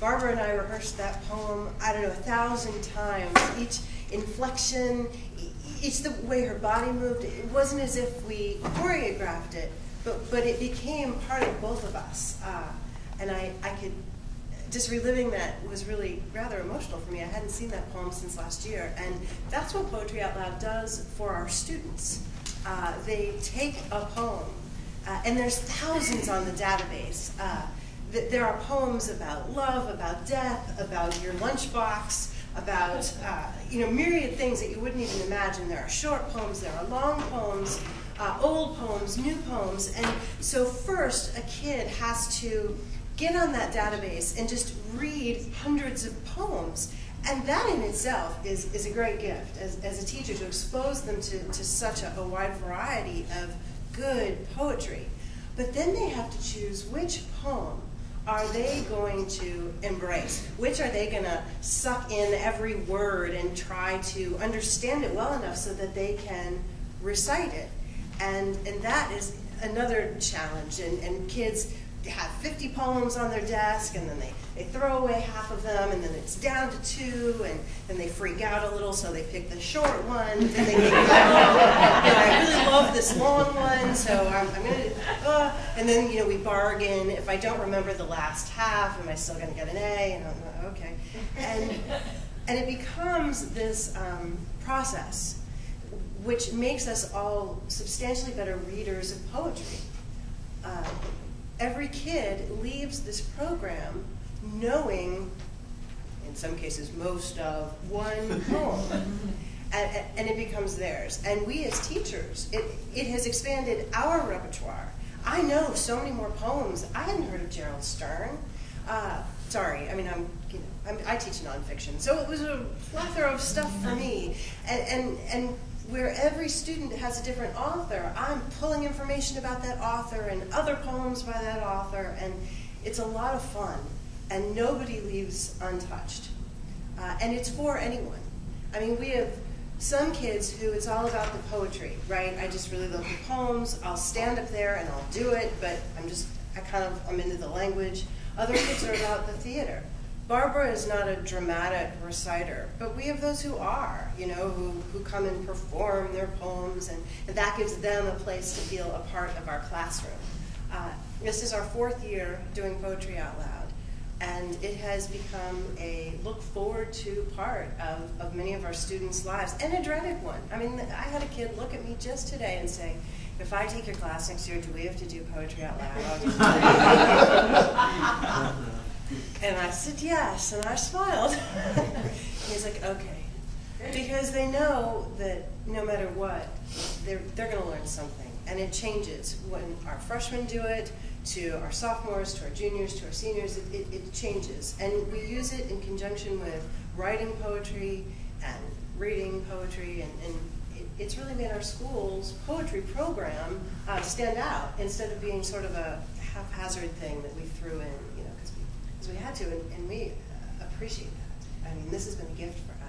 Barbara and I rehearsed that poem, I don't know, 1,000 times. Each inflection, each the way her body moved. It wasn't as if we choreographed it, but it became part of both of us. And I could, just reliving that was really rather emotional for me. I hadn't seen that poem since last year. And that's what Poetry Out Loud does for our students. They take a poem, and there's thousands on the database. There are poems about love, about death, about your lunchbox, about myriad things that you wouldn't even imagine. There are short poems, there are long poems, old poems, new poems. And so first, a kid has to get on that database and just read hundreds of poems. And that in itself is a great gift as a teacher, to expose them to such a wide variety of good poetry. But then they have to choose which poem are they going to embrace? Which are they going to suck in every word and try to understand it well enough so that they can recite it? And that is another challenge. And kids have 50 poems on their desk, and then they throw away half of them, and then it's down to 2, and then they freak out a little, so they pick the short one, and then they think, I really love this long one, so I'm going to, and then, we bargain. If I don't remember the last half, am I still going to get an A? And I'm like, okay. And it becomes this process, which makes us all substantially better readers of poetry. Every kid leaves this program knowing, in some cases, most of one poem, and it becomes theirs. And we as teachers, it has expanded our repertoire. I know so many more poems. I hadn't heard of Gerald Stern. Sorry, I mean, I teach nonfiction, so it was a plethora of stuff for me. And where every student has a different author, I'm pulling information about that author and other poems by that author, and it's a lot of fun, and nobody leaves untouched. And it's for anyone. I mean, we have some kids who it's all about the poetry, right? I just really love the poems. I'll stand up there and I'll do it, but I'm into the language. Other kids are about the theater. Barbara is not a dramatic reciter, but we have those who are, who come and perform their poems, and that gives them a place to feel a part of our classroom. This is our 4th year doing Poetry Out Loud, and it has become a look-forward-to part of many of our students' lives, and a dreaded one. I mean, I had a kid look at me just today and say, if I take your class next year, do we have to do Poetry Out Loud? And I said yes, and I smiled. He's like, okay. Because they know that no matter what, they're going to learn something. And it changes. When our freshmen do it, to our sophomores, to our juniors, to our seniors, it changes. And we use it in conjunction with writing poetry and reading poetry, and it's really made our school's poetry program stand out, instead of being sort of a haphazard thing that we threw in, because we had to, and we appreciate that. I mean, this has been a gift for us.